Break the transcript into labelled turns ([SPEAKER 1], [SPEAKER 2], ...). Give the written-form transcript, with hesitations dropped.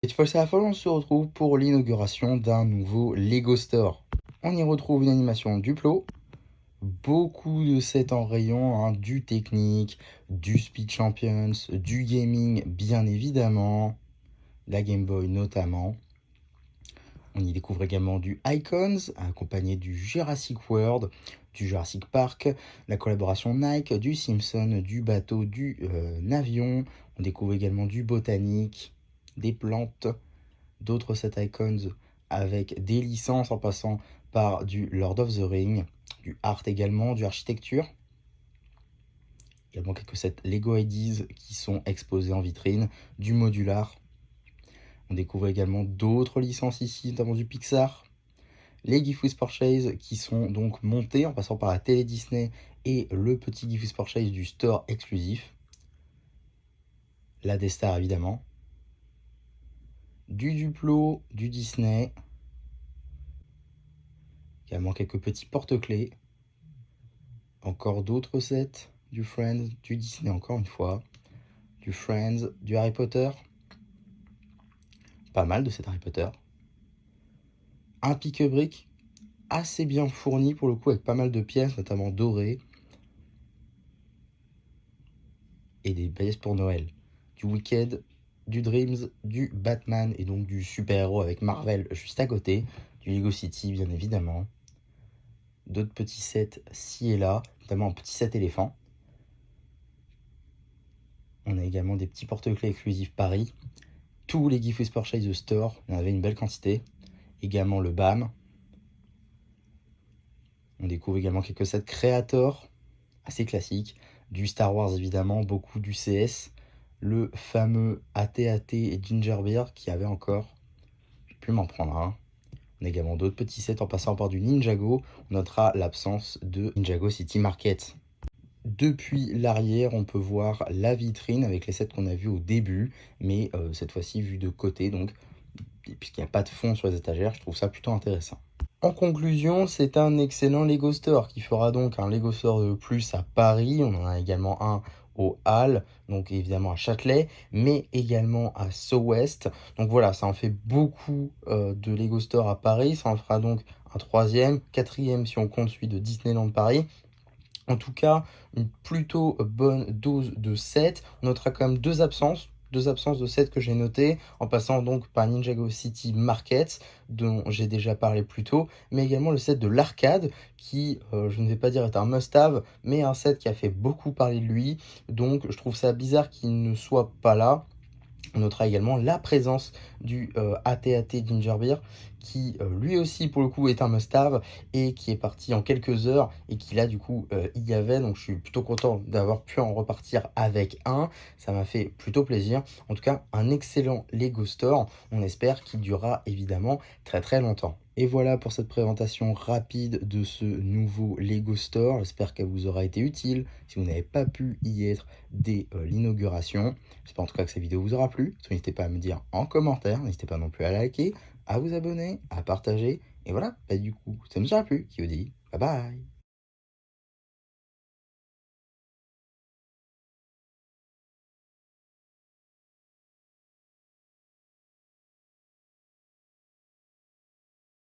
[SPEAKER 1] Cette fois-ci à la fois, on se retrouve pour l'inauguration d'un nouveau Lego Store. On y retrouve une animation Duplo, beaucoup de sets en rayon, hein, du technique, du Speed Champions, du gaming bien évidemment, la Game Boy notamment. On y découvre également du Icons, accompagné du Jurassic World, du Jurassic Park, la collaboration Nike, du Simpson, du bateau, du Navion. On découvre également du botanique, des plantes, d'autres set icons avec des licences en passant par du Lord of the Ring, du art également, du architecture. Également quelques sets Lego IDs qui sont exposés en vitrine, du modular. On découvre également d'autres licences ici, notamment du Pixar. Les Gift with Purchase qui sont donc montés en passant par la télé Disney et le petit Gift with Purchase du store exclusif. La Destar évidemment. Du Duplo, du Disney. Également quelques petits porte-clés. Encore d'autres sets, du Friends, du Disney encore une fois, du Friends, du Harry Potter. Pas mal de sets Harry Potter. Un pique-brique assez bien fourni pour le coup avec pas mal de pièces, notamment dorées. Et des pièces pour Noël. Du Wicked, du Dreams, du Batman et donc du super-héros avec Marvel juste à côté. Du Lego City bien évidemment. D'autres petits sets ci et là, notamment un petit set éléphant. On a également des petits porte-clés exclusifs Paris. Tous les Gift with Purchase Store, on avait une belle quantité. Également le BAM. On découvre également quelques sets Creator, assez classiques. Du Star Wars évidemment, beaucoup du CS. Le fameux AT-AT et Ginger Beer qui avait encore. Je vais plus m'en prendre un. On a également d'autres petits sets en passant par du Ninjago. On notera l'absence de Ninjago City Market. Depuis l'arrière, on peut voir la vitrine avec les sets qu'on a vus au début, mais cette fois-ci vue de côté, donc puisqu'il n'y a pas de fond sur les étagères, je trouve ça plutôt intéressant. En conclusion, c'est un excellent Lego Store qui fera donc un Lego Store de plus à Paris. On en a également un au Halles, donc évidemment à Châtelet, mais également à SoWest. Donc voilà, ça en fait beaucoup de Lego Store à Paris. Ça en fera donc un troisième, quatrième si on compte celui de Disneyland Paris. En tout cas, une plutôt bonne dose de 7. On notera quand même deux absences de 7 que j'ai notées, en passant donc par Ninjago City Market, dont j'ai déjà parlé plus tôt, mais également le set de l'arcade, qui, je ne vais pas dire est un must-have, mais un set qui a fait beaucoup parler de lui, donc je trouve ça bizarre qu'il ne soit pas là. On notera également la présence du AT-AT Ginger Beer qui lui aussi pour le coup est un must-have et qui est parti en quelques heures et qui là du coup y avait, donc je suis plutôt content d'avoir pu en repartir avec un, ça m'a fait plutôt plaisir. En tout cas un excellent Lego Store, on espère qu'il durera évidemment très très longtemps. Et voilà pour cette présentation rapide de ce nouveau Lego Store. J'espère qu'elle vous aura été utile. Si vous n'avez pas pu y être dès l'inauguration, j'espère en tout cas que cette vidéo vous aura plu. N'hésitez pas à me dire en commentaire. N'hésitez pas non plus à liker, à vous abonner, à partager. Et voilà, bah du coup, ça nous aura plu. Qui vous dit bye bye.